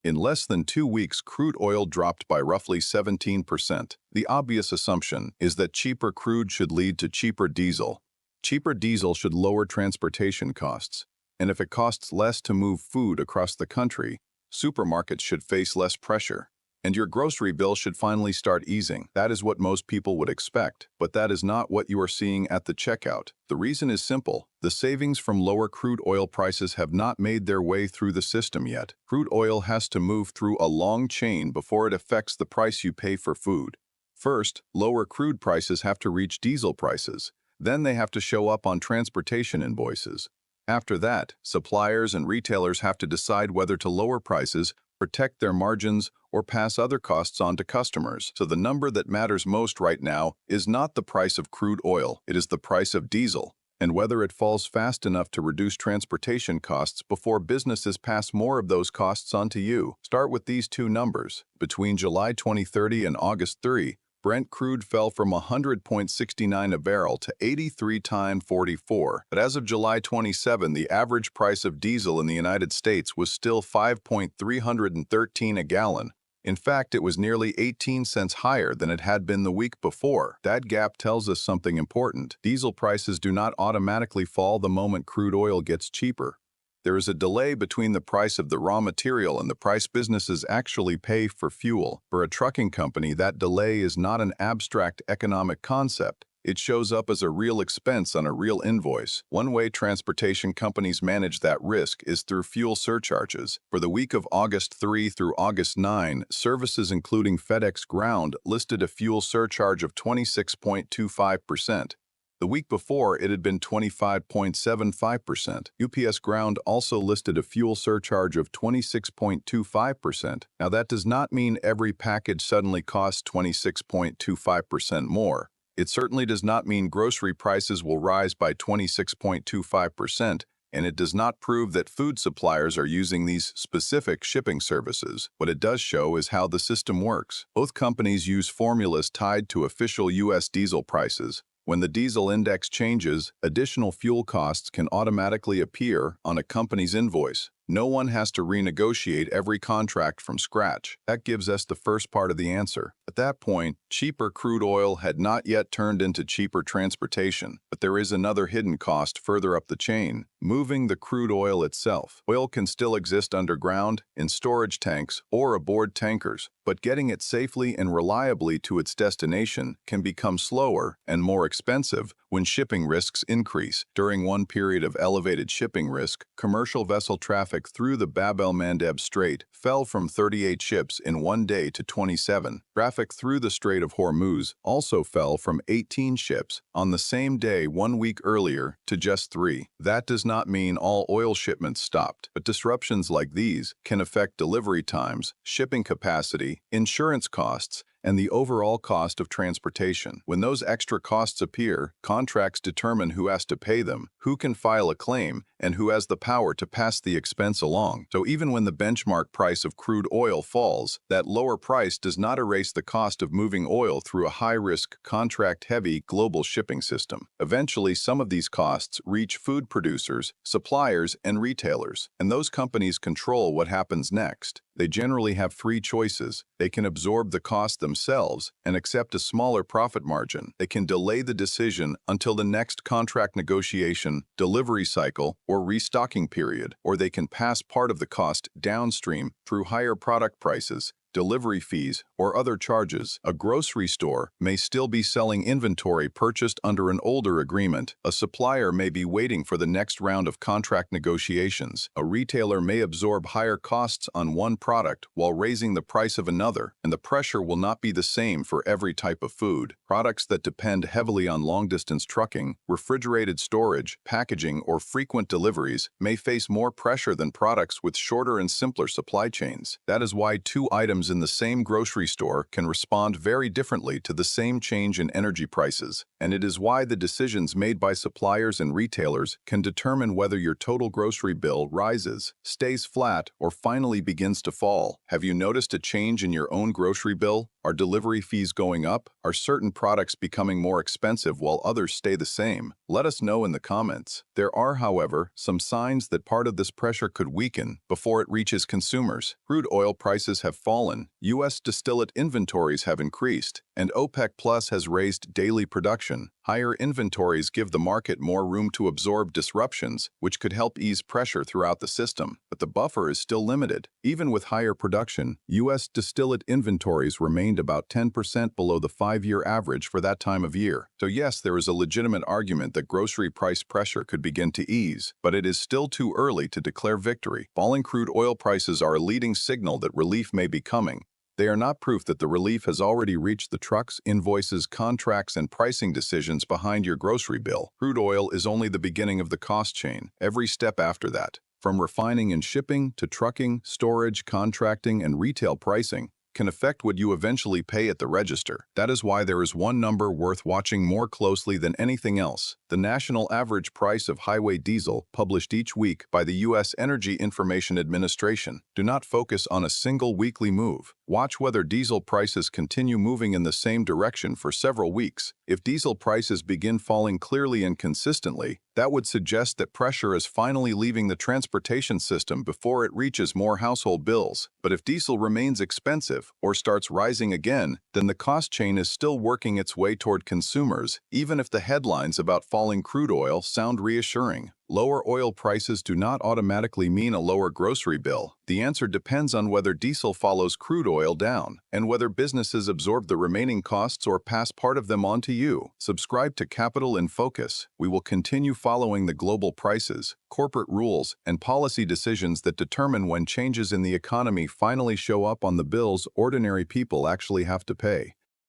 In less than 2 weeks, crude oil dropped by roughly 17%. The obvious assumption is that cheaper crude should lead to cheaper diesel. Cheaper diesel should lower transportation costs. And if it costs less to move food across the country, supermarkets should face less pressure. And your grocery bill should finally start easing. That is what most people would expect, but that is not what you are seeing at the checkout. The reason is simple. The savings from lower crude oil prices have not made their way through the system yet. Crude oil has to move through a long chain before it affects the price you pay for food. First, lower crude prices have to reach diesel prices. Then they have to show up on transportation invoices. After that, suppliers and retailers have to decide whether to lower prices, protect their margins, or pass other costs on to customers. So the number that matters most right now is not the price of crude oil, it is the price of diesel, and whether it falls fast enough to reduce transportation costs before businesses pass more of those costs on to you. Start with these two numbers. Between July 2030 and August 3, Brent crude fell from 100.69 a barrel to 83.44, but as of July 27, the average price of diesel in the United States was still 5.313 a gallon. In fact, it was nearly 18 cents higher than it had been the week before. That gap tells us something important. Diesel prices do not automatically fall the moment crude oil gets cheaper. There is a delay between the price of the raw material and the price businesses actually pay for fuel. For a trucking company, that delay is not an abstract economic concept. It shows up as a real expense on a real invoice. One way transportation companies manage that risk is through fuel surcharges. For the week of August 3 through August 9, services including FedEx Ground listed a fuel surcharge of 26.25%. The week before, it had been 25.75%. UPS Ground also listed a fuel surcharge of 26.25%. Now, that does not mean every package suddenly costs 26.25% more. It certainly does not mean grocery prices will rise by 26.25%, and it does not prove that food suppliers are using these specific shipping services. What it does show is how the system works. Both companies use formulas tied to official U.S. diesel prices. When the diesel index changes, additional fuel costs can automatically appear on a company's invoice. No one has to renegotiate every contract from scratch. That gives us the first part of the answer. At that point, cheaper crude oil had not yet turned into cheaper transportation. But there is another hidden cost further up the chain: moving the crude oil itself. Oil can still exist underground, in storage tanks, or aboard tankers, but getting it safely and reliably to its destination can become slower and more expensive when shipping risks increase. During one period of elevated shipping risk, commercial vessel traffic through the Bab el-Mandeb Strait fell from 38 ships in one day to 27. Traffic through the Strait of Hormuz also fell from 18 ships on the same day 1 week earlier to just 3. That does not mean all oil shipments stopped, but disruptions like these can affect delivery times, shipping capacity, insurance costs, and the overall cost of transportation. When those extra costs appear, contracts determine who has to pay them, who can file a claim, and who has the power to pass the expense along. So even when the benchmark price of crude oil falls, that lower price does not erase the cost of moving oil through a high-risk, contract-heavy global shipping system. Eventually, some of these costs reach food producers, suppliers, and retailers, and those companies control what happens next. They generally have three choices. They can absorb the cost themselves and accept a smaller profit margin. They can delay the decision until the next contract negotiation, delivery cycle, or restocking period, or they can pass part of the cost downstream through higher product prices, delivery fees, or other charges. A grocery store may still be selling inventory purchased under an older agreement. A supplier may be waiting for the next round of contract negotiations. A retailer may absorb higher costs on one product while raising the price of another, and the pressure will not be the same for every type of food. Products that depend heavily on long-distance trucking, refrigerated storage, packaging, or frequent deliveries may face more pressure than products with shorter and simpler supply chains. That is why two items items in the same grocery store can respond very differently to the same change in energy prices, and it is why the decisions made by suppliers and retailers can determine whether your total grocery bill rises, stays flat, or finally begins to fall. Have you noticed a change in your own grocery bill? Are delivery fees going up? Are certain products becoming more expensive while others stay the same? Let us know in the comments. There are, however, some signs that part of this pressure could weaken before it reaches consumers. Crude oil prices have fallen, U.S. distillate inventories have increased, and OPEC Plus has raised daily production. Higher inventories give the market more room to absorb disruptions, which could help ease pressure throughout the system. But the buffer is still limited. Even with higher production, U.S. distillate inventories remained about 10% below the 5-year average for that time of year. So yes, there is a legitimate argument that grocery price pressure could begin to ease, but it is still too early to declare victory. Falling crude oil prices are a leading signal that relief may be coming. They are not proof that the relief has already reached the trucks, invoices, contracts, and pricing decisions behind your grocery bill. Crude oil is only the beginning of the cost chain. Every step after that, from refining and shipping to trucking, storage, contracting, and retail pricing, can affect what you eventually pay at the register. That is why there is one number worth watching more closely than anything else: the national average price of highway diesel, published each week by the U.S. Energy Information Administration. Do not focus on a single weekly move. Watch whether diesel prices continue moving in the same direction for several weeks. If diesel prices begin falling clearly and consistently, that would suggest that pressure is finally leaving the transportation system before it reaches more household bills. But if diesel remains expensive or starts rising again, then the cost chain is still working its way toward consumers, even if the headlines about falling crude oil sound reassuring. Lower oil prices do not automatically mean a lower grocery bill. The answer depends on whether diesel follows crude oil down, and whether businesses absorb the remaining costs or pass part of them on to you. Subscribe to Capital in Focus. We will continue following the global prices, corporate rules, and policy decisions that determine when changes in the economy finally show up on the bills ordinary people actually have to pay.